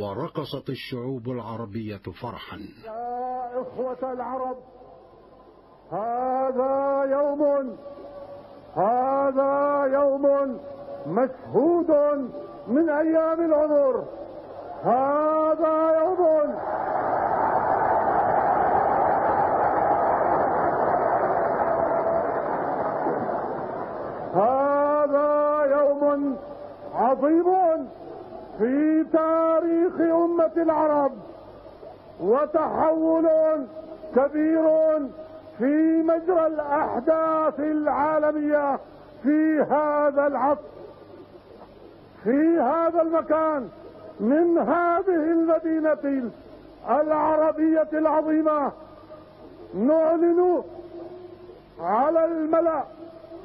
ورقصت الشعوب العربية فرحا. يا إخوة العرب، هذا يوم مشهود من أيام العمر. هذا يوم عظيم في تاريخ أمة العرب، وتحول كبير في مجرى الأحداث العالمية في هذا العصر، في هذا المكان، من هذه المدينة العربية العظيمة. نعلن على الملأ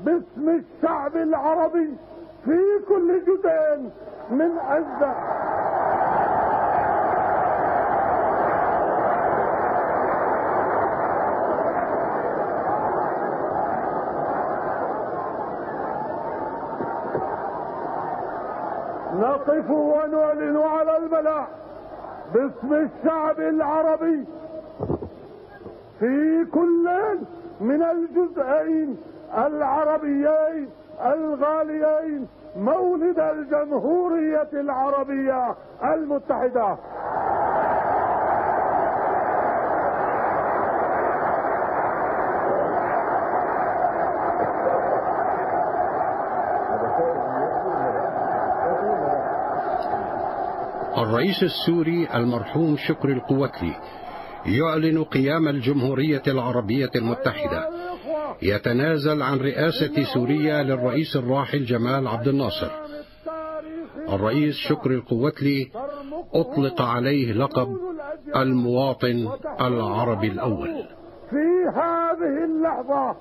باسم الشعب العربي في كل جزء من أجزاء نقف ونعلن على الملأ باسم الشعب العربي في كل من الجزئين العربيين الغاليين مولد الجمهورية العربية المتحدة. الرئيس السوري المرحوم شكري القوتلي يعلن قيام الجمهورية العربية المتحدة، يتنازل عن رئاسة سوريا للرئيس الراحل جمال عبد الناصر. الرئيس شكري القوتلي أطلق عليه لقب المواطن العربي الأول. في هذه اللحظة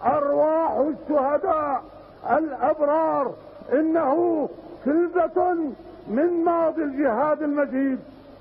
أرواح الشهداء الأبرار إنه فلذة من ماضي الجهاد المجيد،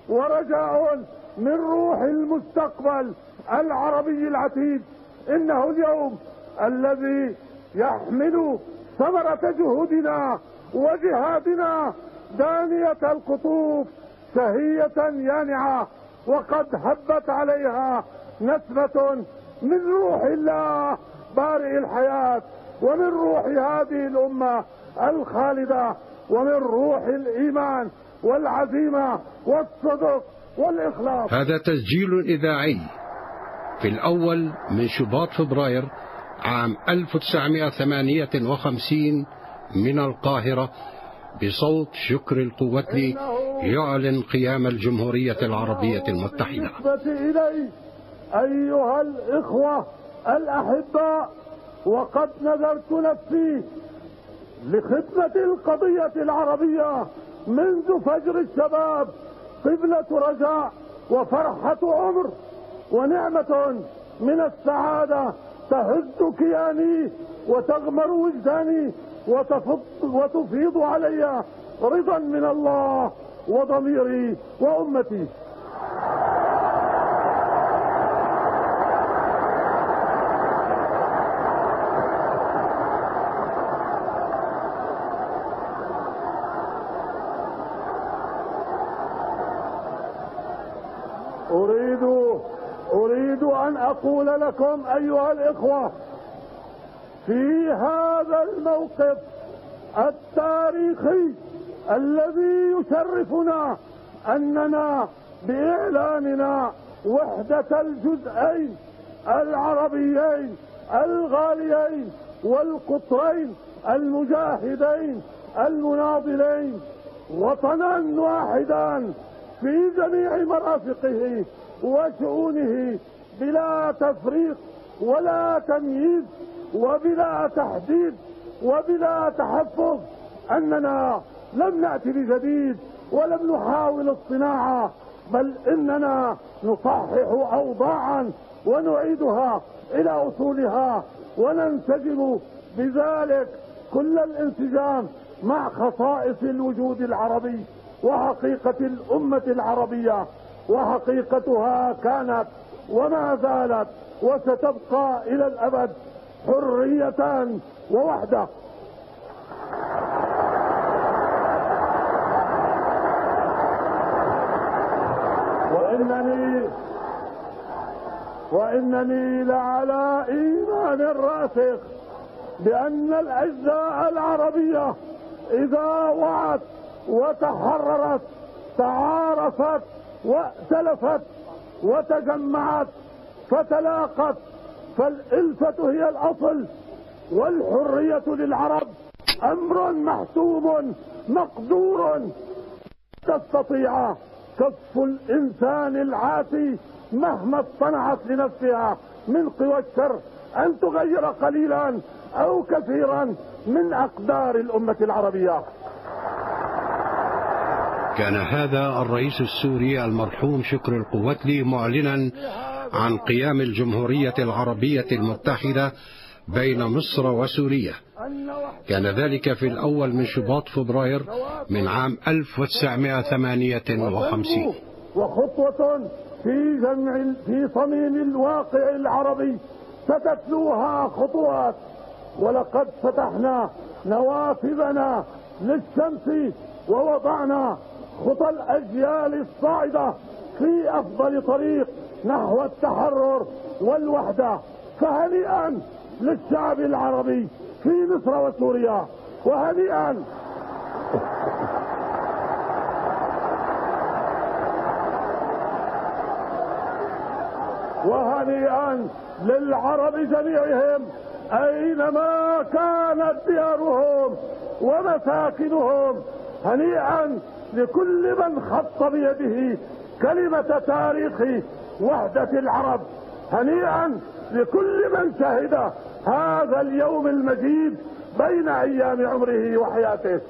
ورجاء من روح المستقبل العربي العتيد. إنه اليوم الذي يحمل ثمرة جهودنا وجهادنا دانية القطوف شهية يانعة، وقد هبت عليها نسمة من روح الله بارئ الحياة، ومن روح هذه الأمة الخالدة، ومن روح الإيمان والعزيمة والصدق والإخلاص. هذا تسجيل إذاعي في الأول من شباط فبراير عام 1958 من القاهرة، بصوت شكري القوتلي يعلن قيام الجمهورية العربية المتحدة. إلي أيها الإخوة الأحباء، وقد نذرت نفسي لخدمة القضية العربية منذ فجر الشباب، قبلة رجاء وفرحة عمر ونعمة من السعادة تهز كياني وتغمر وجداني وتفيض علي رضا من الله وضميري وأمتي. أريد أن أقول لكم أيها الإخوة في هذا الموقف التاريخي الذي يشرفنا أننا بإعلاننا وحدة الجزئين العربيين الغاليين والقطرين المجاهدين المناضلين، وطنا واحدا في جميع مرافقه وشؤونه بلا تفريق ولا تمييز وبلا تحديد وبلا تحفظ. أننا لم نأتي بجديد ولم نحاول الصناعة، بل إننا نصحح أوضاعا ونعيدها إلى أصولها، وننسجم بذلك كل الانسجام مع خصائص الوجود العربي وحقيقة الأمة العربية. وحقيقتها كانت وما زالت وستبقى إلى الأبد حرية ووحدة. وإنني لعلى إيمان راسخ بأن الأجزاء العربية إذا وعت وتحررت تعارفت وائتلفت وتجمعت فتلاقت، فالإلفة هي الأصل، والحرية للعرب أمر محسوم مقدور. تستطيع كف الإنسان العاتي مهما اصطنعت لنفسها من قوى الشر أن تغير قليلا أو كثيرا من أقدار الأمة العربية. كان هذا الرئيس السوري المرحوم شكر القوتلي معلنا عن قيام الجمهورية العربية المتحدة بين مصر وسوريا. كان ذلك في الأول من شباط فبراير من عام 1958، وخطوة في صميم الواقع العربي ستتلوها خطوات. ولقد فتحنا نوافذنا للشمس ووضعنا خطى الأجيال الصاعدة في أفضل طريق نحو التحرر والوحدة. فهنيئا للشعب العربي في مصر وسوريا، وهنيئا للعرب جميعهم أينما كانت ديارهم ومساكنهم. هنيئا لكل من خط بيده كلمة تاريخ وحدة العرب. هنيئا لكل من شهد هذا اليوم المجيد بين أيام عمره وحياته.